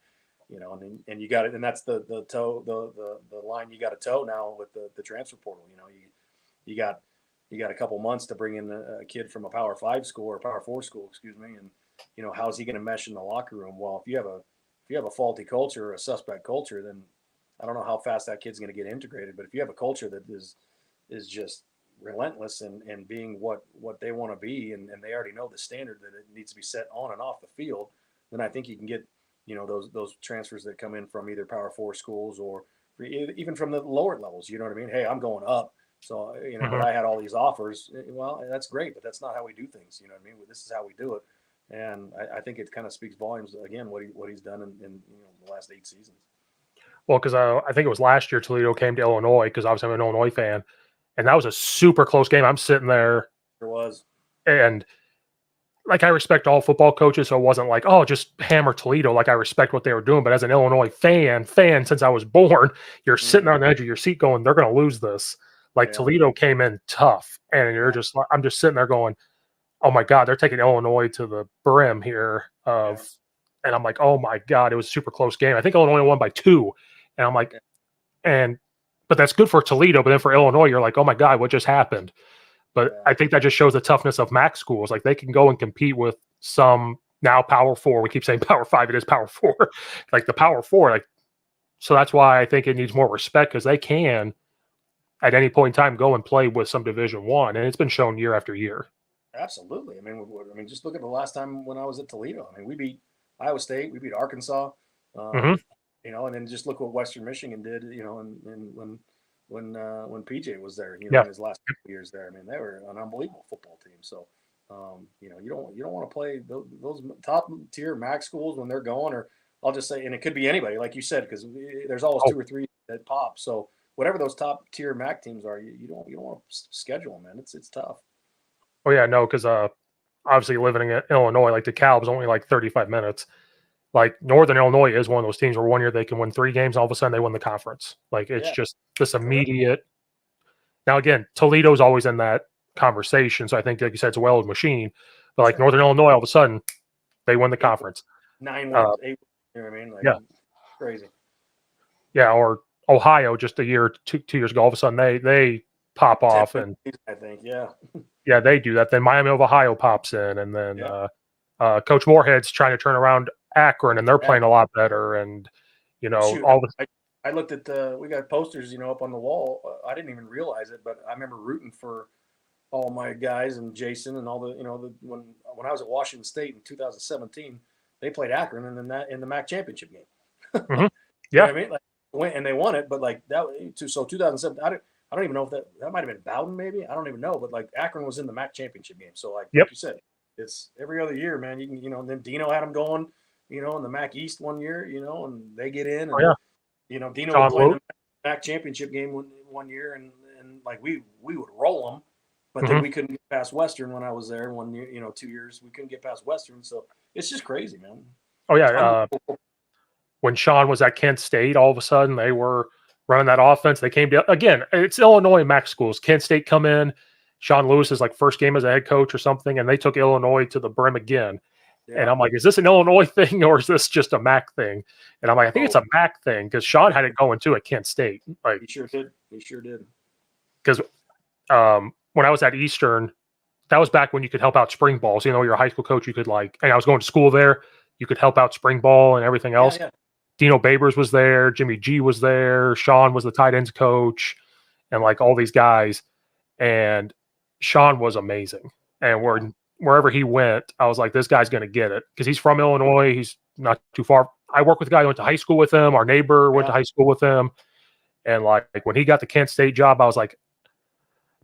and you got it, and that's the toe the line you got to toe now with the transfer portal. You got a couple months to bring in a kid from a Power 5 school or Power 4 school, excuse me, and how's he going to mesh in the locker room? Well, if you have a faulty culture or a suspect culture, then I don't know how fast that kid's going to get integrated. But if you have a culture that is just relentless and being what they want to be, and they already know the standard that it needs to be set on and off the field, then I think you can get those transfers that come in from either Power 4 schools or even from the lower levels. You know what I mean? Hey, I'm going up. So, but I had all these offers. Well, that's great, but that's not how we do things. You know what I mean? This is how we do it. And I think it kind of speaks volumes, again, what he's done in the last 8 seasons. Well, because I think it was last year Toledo came to Illinois, because obviously I'm an Illinois fan, and that was a super close game. I'm sitting there. There was. And like, I respect all football coaches, so it wasn't like, oh, just hammer Toledo. Like, I respect what they were doing. But as an Illinois fan since I was born, you're sitting on the edge of your seat going, they're going to lose this. Like, Toledo came in tough, and you're just like, I'm just sitting there going, oh my God, they're taking Illinois to the brim here. And I'm like, oh my God, it was a super close game. I think Illinois won by 2. And I'm like, but that's good for Toledo. But then for Illinois, you're like, oh my God, what just happened? But I think that just shows the toughness of MAC schools. Like, they can go and compete with some now Power 4. We keep saying Power 5. It is Power 4. Like the Power 4. Like, so that's why I think it needs more respect, because they can, at any point in time, go and play with some Division 1. And it's been shown year after year. Absolutely. I mean, just look at the last time when I was at Toledo. I mean, we beat Iowa State. We beat Arkansas. And then just look what Western Michigan did, and when PJ was there, in his last couple years there. I mean, they were an unbelievable football team. So, you don't want to play those top tier MAC schools when they're going, or I'll just say, and it could be anybody, like you said, because there's always 2 or 3 that pop. So whatever those top tier MAC teams are, you don't want to schedule them, man. It's tough. Oh yeah, no, because obviously living in Illinois, like DeKalb is only like 35 minutes. Like, Northern Illinois is one of those teams where one year they can win 3 games, all of a sudden they win the conference. Like, it's just this immediate. Now again, Toledo's always in that conversation, so I think, like you said, it's a well-oiled machine. But like Northern Illinois, all of a sudden they win the conference. 9 wins, 8. You know what I mean? Like, crazy. Yeah, or Ohio just a year, 2 years ago, all of a sudden they pop off, and I think, yeah, they do that. Then Miami of Ohio pops in, and then Coach Moorhead's trying to turn around Akron, and they're playing a lot better. And all the. I looked at we got posters, up on the wall. I didn't even realize it, but I remember rooting for all my guys and Jason and all the, when I was at Washington State in 2017, they played Akron, and then in the MAC championship game. Yeah, you know what I mean, like, and they won it, but like that. So 2007, I don't even know if that might have been Bowden, maybe. I don't even know, but like Akron was in the MAC championship game. So like you said, it's every other year, man. You can, and then Dino had them going, in the MAC East one year, and they get in, and Dino would play in the MAC championship game one year, and like we would roll them, but then we couldn't get past Western when I was there 1 year, 2 years. We couldn't get past Western, so it's just crazy, man. Oh yeah. When Sean was at Kent State, all of a sudden they were running that offense. They came to, again, it's Illinois MAC schools. Kent State come in. Sean Lewis's like first game as a head coach or something, and they took Illinois to the brim again. Yeah. And I'm like, is this an Illinois thing, or is this just a MAC thing? And I'm like, I think it's a MAC thing, because Sean had it going too at Kent State. Like, he sure did. Because when I was at Eastern, that was back when you could help out spring balls. You're a high school coach, you could and I was going to school there, you could help out spring ball and everything else. Yeah. Dino Babers was there, Jimmy G was there, Sean was the tight ends coach, and like all these guys. And Sean was amazing. And wherever he went, I was like, this guy's going to get it, because he's from Illinois. He's not too far. I work with a guy who went to high school with him. Our neighbor went to high school with him. And like when he got the Kent State job, I was like,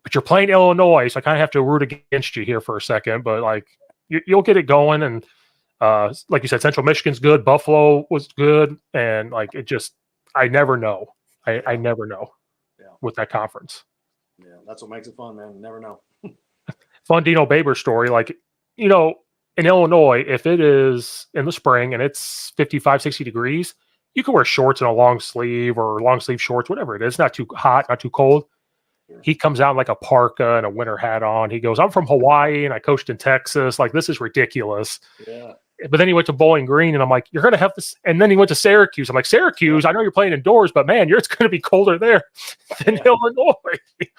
but you're playing Illinois, so I kind of have to root against you here for a second. But like, you'll get it going. And like you said, Central Michigan's good. Buffalo was good. And like, it just, I never know. I never know with that conference. Yeah, that's what makes it fun, man. You never know. Fun Dino Baber story. Like, in Illinois, if it is in the spring and it's 55, 60 degrees, you can wear shorts and a long sleeve or long sleeve shorts, whatever it is. Not too hot, not too cold. He comes out in like a parka and a winter hat on. He goes, I'm from Hawaii and I coached in Texas. Like, this is ridiculous. Yeah. But then he went to Bowling Green and I'm like, you're going to have this. And then he went to Syracuse. I'm like, Syracuse, I know you're playing indoors, but man, it's going to be colder there than Illinois.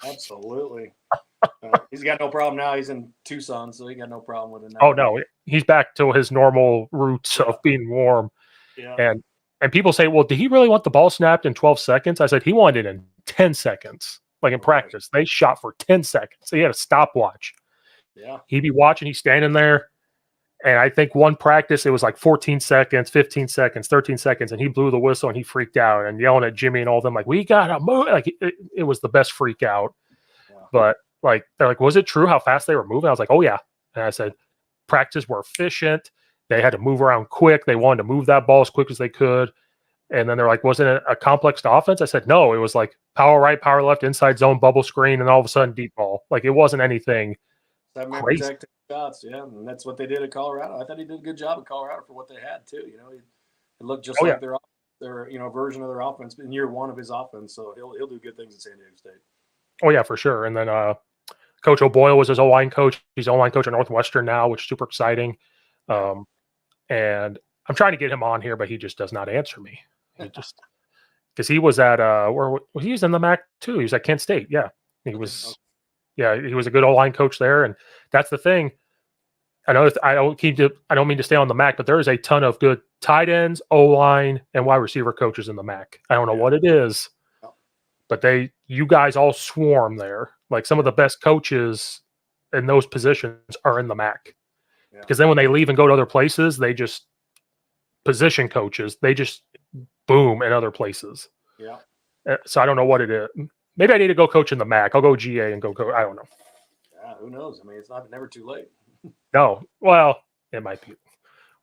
Absolutely. He's got no problem now. He's in Tucson, so he got no problem with it now. Oh, no. He's back to his normal roots of being warm. Yeah. And people say, well, did he really want the ball snapped in 12 seconds? I said, he wanted it in 10 seconds. Like in practice, they shot for 10 seconds. So he had a stopwatch. Yeah. He'd be watching, he's standing there. And I think one practice, it was like 14 seconds, 15 seconds, 13 seconds. And he blew the whistle and he freaked out and yelling at Jimmy and all of them, like, we got to move. Like, it was the best freak out. Yeah. But like, they're like, was it true how fast they were moving? I was like, oh, yeah. And I said, practice were efficient. They had to move around quick. They wanted to move that ball as quick as they could. And then they're like, wasn't it a complex offense? I said, no, it was like power right, power left, inside zone, bubble screen, and all of a sudden deep ball. Like, it wasn't anything crazy. Protecting shots, yeah. And that's what they did at Colorado. I thought he did a good job at Colorado for what they had, too. It looked just like their version of their offense in year one of his offense. So he'll do good things at San Diego State. Oh, yeah, for sure. And then Coach O'Boyle was his O-line coach. He's O-line coach at Northwestern now, which is super exciting. And I'm trying to get him on here, but he just does not answer me. He just because he was at he was in the MAC too. He was at Kent State. Yeah, he was. Yeah, he was a good O-line coach there, and that's the thing. I know I don't mean to stay on the MAC, but there is a ton of good tight ends, O-line, and wide receiver coaches in the MAC. I don't know what it is, but you guys all swarm there. Like, some of the best coaches in those positions are in the MAC. Because then when they leave and go to other places, they just position coaches. They just boom in other places. Yeah. So I don't know what it is. Maybe I need to go coach in the MAC. I'll go GA and go coach. I don't know. Yeah, who knows? I mean, it's never too late. No. Well, it might be.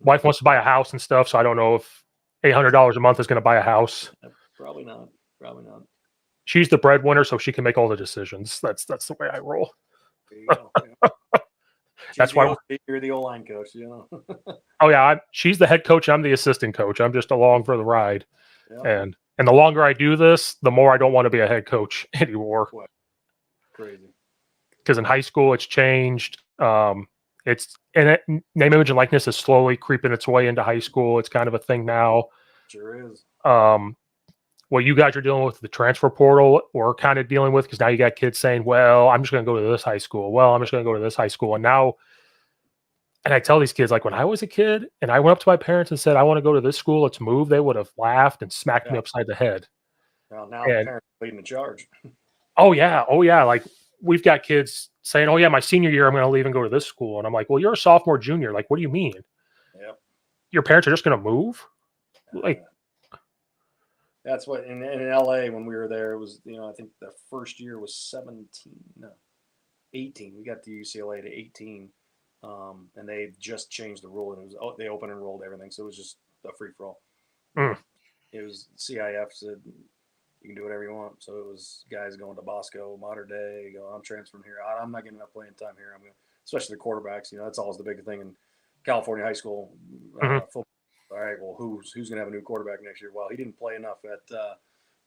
Wife wants to buy a house and stuff, so I don't know if $800 a month is going to buy a house. Probably not. She's the breadwinner, so she can make all the decisions. That's the way I roll. There you go. That's why you're the O-line coach, Oh yeah, she's the head coach. I'm the assistant coach. I'm just along for the ride. Yeah. And the longer I do this, the more I don't want to be a head coach anymore. What? Crazy. Because in high school, it's changed. Name, image, and likeness is slowly creeping its way into high school. It's kind of a thing now. Sure is. What you guys are dealing with the transfer portal, we're kind of dealing with, because now you got kids saying, well, I'm just going to go to this high school. Well, I'm just going to go to this high school. And now, and I tell these kids, like, when I was a kid and I went up to my parents and said, I want to go to this school, let's move, they would have laughed and smacked me upside the head. Well, now the parents are leading the charge. Oh, yeah. Like, we've got kids saying, oh, yeah, my senior year, I'm going to leave and go to this school. And I'm like, well, you're a sophomore, junior. Like, what do you mean? Yep. Your parents are just going to move? Like, that's what in LA when we were there, it was, I think the first year was 18. We got to UCLA to 18. And they just changed the rule, and they open enrolled everything. So it was just a free for all. It was CIF said you can do whatever you want. So it was guys going to Bosco, Modern Day, I'm transferring here. I'm not getting enough playing time here. I'm going to, especially the quarterbacks, that's always the big thing in California high school football. All right, well, who's going to have a new quarterback next year? Well, he didn't play enough at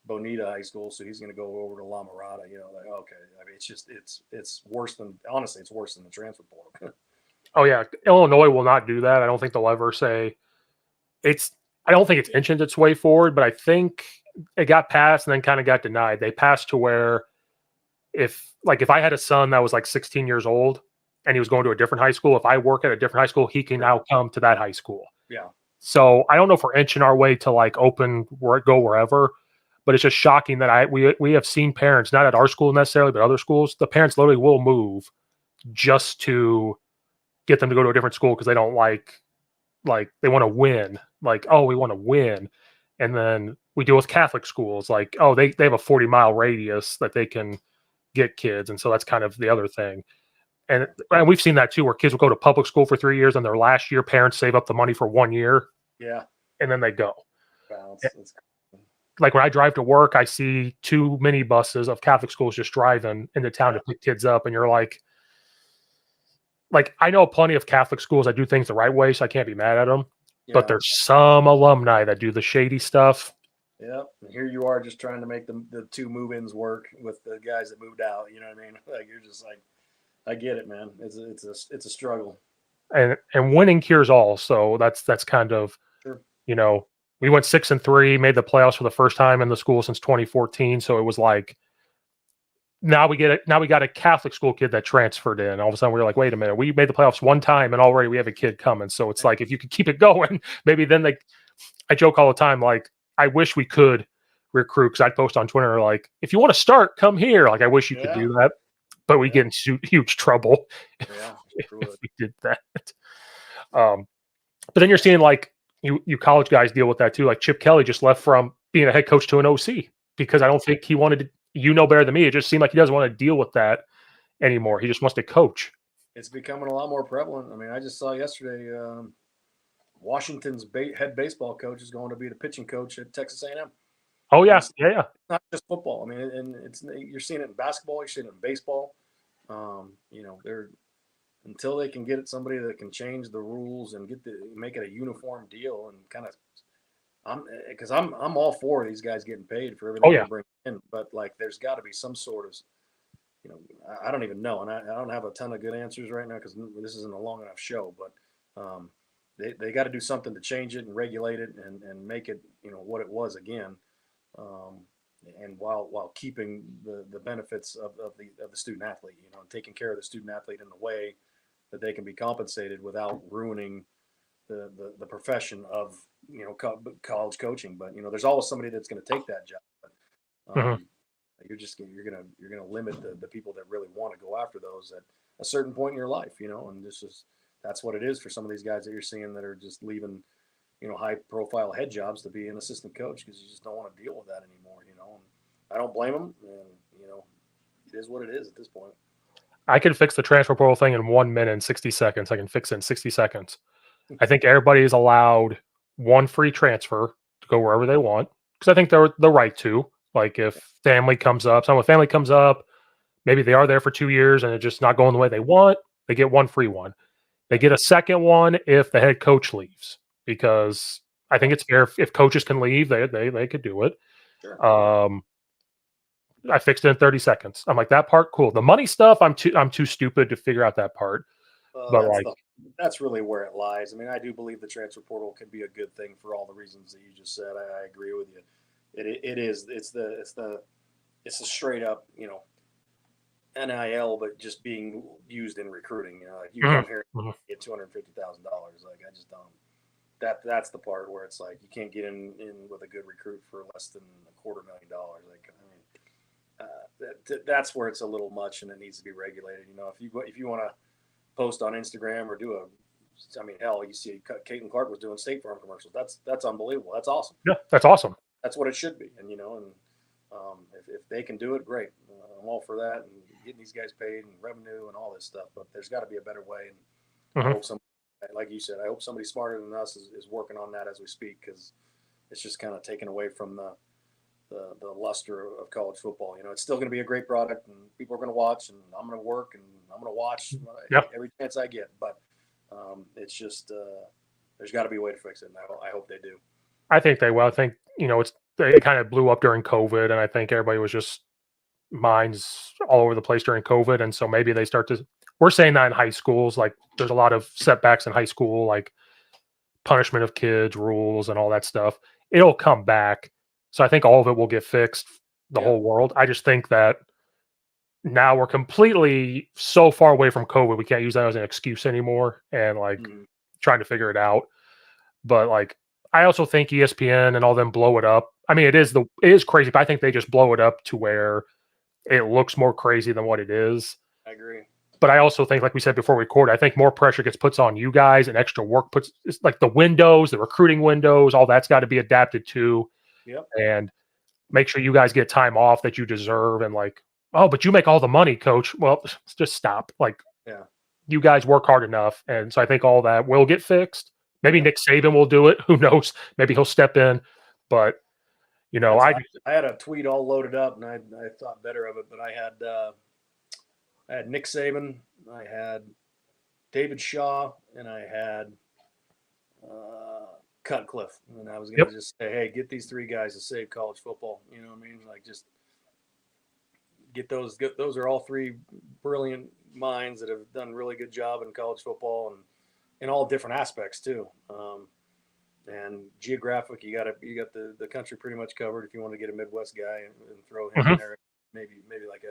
Bonita High School, so he's going to go over to La Mirada. Like, okay. I mean, it's worse than, honestly, it's worse than the transfer portal. Oh, yeah. Illinois will not do that. I don't think they'll ever say I don't think it's inching its way forward, but I think it got passed and then kind of got denied. They passed to where if I had a son that was like 16 years old and he was going to a different high school, if I work at a different high school, he can now come to that high school. Yeah. So I don't know if we're inching our way to like open go wherever, but it's just shocking that we have seen parents, not at our school necessarily, but other schools, the parents literally will move just to get them to go to a different school because they don't like they want to win. Like, oh, we want to win. And then we deal with Catholic schools, like, oh, they have a 40-mile radius that they can get kids. And so that's kind of the other thing. And we've seen that too, where kids will go to public school for 3 years and their last year parents save up the money for 1 year. Yeah. And then they go. Wow, like when I drive to work, I see 2 minibuses of Catholic schools just driving into town to pick kids up. And you're like, like I know plenty of Catholic schools that do things the right way, so I can't be mad at them. But Yeah. there's some alumni that do the shady stuff. Yeah. And here you are just trying to make the two move-ins work with the guys that moved out. You know what I mean? Like you're just like, I get it, man. It's a struggle. And winning cures all. So that's kind of, Sure. you know, we went 6-3, made the playoffs for the first time in the school since 2014. So it was like now we got a Catholic school kid that transferred in. All of a sudden we were like, wait a minute, we made the playoffs one time and already we have a kid coming. So it's like if you could keep it going, maybe then I joke all the time, like I wish we could recruit because I'd post on Twitter like, if you want to start, come here. Like I wish you could Yeah. do that, but we Yeah. get into huge trouble Yeah. if we did that. Um, but then you're seeing like you college guys deal with that too. Like Chip Kelly just left from being a head coach to an OC because I don't think he wanted to. You know better than me. It just seemed like he doesn't want to deal with that anymore. He just wants to coach. It's becoming a lot more prevalent. I mean, I just saw yesterday Washington's head baseball coach is going to be the pitching coach at Texas A&M. Oh yeah, It's yeah. not just football. I mean, and you're seeing it in basketball. You're seeing it in baseball. They're until they can get somebody that can change the rules and make it a uniform deal and kind of. I'm all for these guys getting paid for everything Oh yeah. they bring in, but like there's got to be some sort of, I don't even know, and I don't have a ton of good answers right now because this isn't a long enough show, but they got to do something to change it and regulate it and make it what it was again, and while keeping the benefits of the student athlete, and taking care of the student athlete in the way that they can be compensated without ruining the profession of college coaching. But there's always somebody that's going to take that job. But, Hmm. you're gonna limit the people that really want to go after those at a certain point in your life, and that's what it is for some of these guys that you're seeing that are just leaving high profile head jobs to be an assistant coach because you just don't want to deal with that anymore. And I don't blame them, and it is what it is at this point. I can fix the transfer portal thing in 1 minute and 60 seconds. I can fix it in 60 seconds. I think everybody is allowed one free transfer to go wherever they want because I think they're the right to. Like if family comes up, someone with family comes up, maybe they are there for 2 years and it's just not going the way they want, they get one free one. They get a second one if the head coach leaves because I think it's fair if coaches can leave, they could do it. Sure. I fixed it in 30 seconds. I'm like, that part, cool. The money stuff, I'm too stupid to figure out that part. But like, that's really where it lies. I mean, I do believe the transfer portal can be a good thing for all the reasons that you just said. I agree with you. It is. It's a straight up, NIL, but just being used in recruiting. Like you come here and get $250,000. Like I just don't. That's the part where it's like you can't get in with a good recruit for less than $250,000. Like I mean, that's where it's a little much and it needs to be regulated. If you want to post on Instagram or hell, you see Caitlin Clark was doing State Farm commercials. That's unbelievable. That's awesome. yeah, that's awesome. That's what it should be. And if they can do it, great. I'm all for that and getting these guys paid and revenue and all this stuff. But there's got to be a better way. And I hope like you said, I hope somebody smarter than us is working on that as we speak because it's just kind of taken away from the luster of college football. It's still going to be a great product and people are going to watch and I'm going to work and I'm going to watch every chance I get. But it's just there's got to be a way to fix it. And I hope they do. I think they will. I think, it kind of blew up during COVID and I think everybody was just minds all over the place during COVID. And so maybe they we're saying that in high schools, like there's a lot of setbacks in high school, like punishment of kids, rules and all that stuff. It'll come back. So I think all of it will get fixed, the whole world. I just think that now we're completely so far away from COVID, we can't use that as an excuse anymore and trying to figure it out. But like, I also think ESPN and all them blow it up. I mean, it is crazy, but I think they just blow it up to where it looks more crazy than what it is. I agree. But I also think, like we said before we recorded, I think more pressure gets put on you guys and extra work it's like the windows, the recruiting windows, all that's got to be adapted to. Yep. And make sure you guys get time off that you deserve. And like, oh, but you make all the money, coach. Well, just stop. Like, you guys work hard enough. And so I think all that will get fixed. Maybe Nick Saban will do it. Who knows? Maybe he'll step in. But, I had a tweet all loaded up and I thought better of it, but I had Nick Saban. I had David Shaw, and I had Cutcliffe, and I was going Yep. to just say, hey, get these three guys to save college football. You know what I mean? Like, just get those. Those are all three brilliant minds that have done a really good job in college football and in all different aspects too. And geographic, you got the country pretty much covered. If you want to get a Midwest guy and throw him in there, maybe like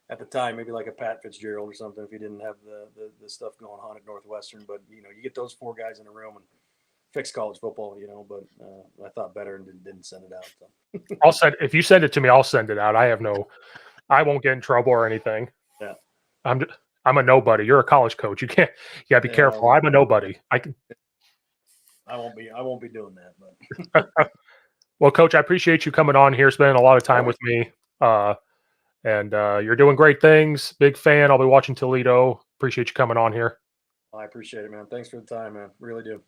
at the time maybe like a Pat Fitzgerald or something if he didn't have the stuff going on at Northwestern. But you get those four guys in a room and fix college football. But I thought better and didn't send it out. So. I'll send if you send it to me, I'll send it out. I won't get in trouble or anything. Yeah. I'm a nobody. You're a college coach. You gotta be careful. I'm a nobody. I won't be doing that, but well, Coach, I appreciate you coming on here, spending a lot of time with me. And you're doing great things. Big fan. I'll be watching Toledo. Appreciate you coming on here. I appreciate it, man. Thanks for the time, man. Really do.